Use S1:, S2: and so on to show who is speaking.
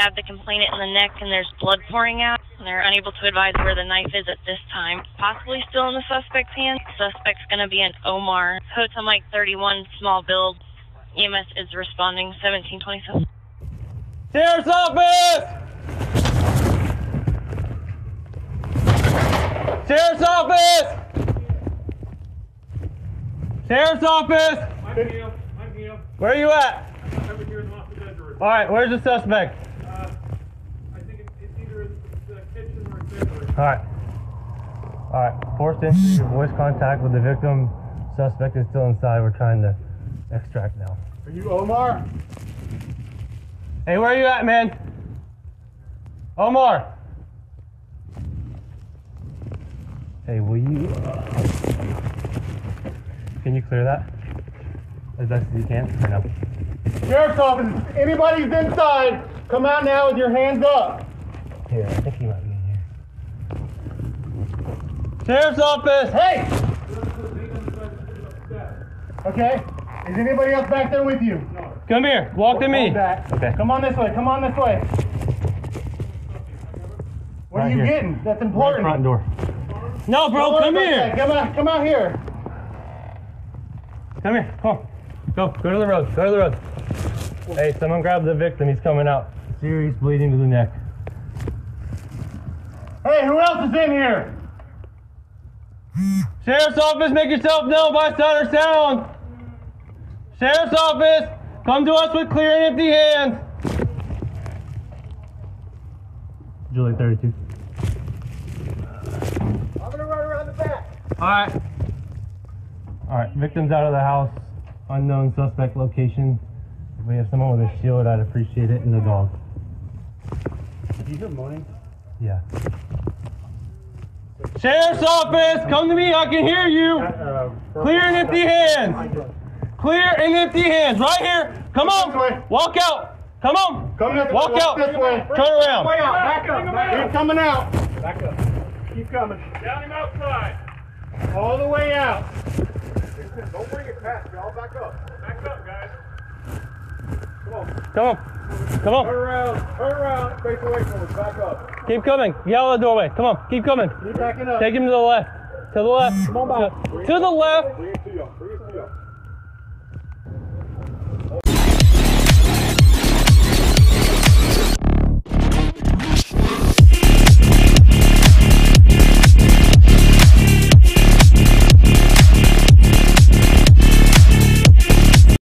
S1: stabbed the complainant in the neck and there's blood pouring out. And they're unable to advise where the knife is at this time. Possibly still in the suspect's hands. The suspect's going to be an Omar. Hotel Mike 31, small build. EMS is responding 1727.
S2: Sheriff's Office! Sheriff's Office! Sheriff's Office!
S3: I'm here.
S2: Where are you at?
S3: I'm over here in the master bedroom.
S2: Alright, where's the suspect?
S3: I think it's either the kitchen or bedroom.
S2: Alright, forced entry, voice contact with the victim. Suspect is still inside. We're trying to extract now.
S4: Are you Omar?
S2: Hey, where are you at, man? Omar! Hey, will you... Can you clear that? As best as you can? Or no?
S4: Sheriff's Office, if anybody's inside, come out now with your hands up.
S2: Here, I think he might be in here. Sheriff's Office!
S4: Hey! Okay. Is anybody else back there with you?
S3: No.
S2: Come here. Walk to me.
S4: Back.
S2: Okay.
S4: Come on this way. Come on this way. What
S2: Right
S4: are you
S2: here.
S4: getting? That's important.
S2: Front door. No, bro, come here.
S4: Come out here.
S2: Come here. Come on. Go to the road. Go to the road. Hey, someone grab the victim. He's coming out. Serious bleeding to the neck.
S4: Hey, who else is in here?
S2: Sheriff's Office, make yourself known by sound or sound. Sheriff's Office, come to us with clear and empty hands. Julie 32.
S4: I'm gonna run around the back.
S2: Alright, victim's out of the house. Unknown suspect location. If we have someone with a shield, I'd appreciate it. And the dog.
S4: Did you hear moaning?
S2: Yeah. Sheriff's Office, come to me, I can hear you. Clear and empty hands. Clear and empty hands, right here. Come on, walk out. Come on, walk out.
S4: This way.
S2: Turn around.
S4: Back up. He's coming out.
S3: Back up. Keep coming. Down him outside.
S4: All the way out.
S3: Don't bring it past. Y'all back up. Back up, guys. Come on.
S2: Come on.
S3: Turn around. Face away from us. Back up.
S2: Keep coming. Get out of the doorway. Come on, keep coming.
S4: Keep backing up.
S2: Take him to the left. To the left.
S4: Come on back.
S2: To the left.
S3: Bring it to y'all.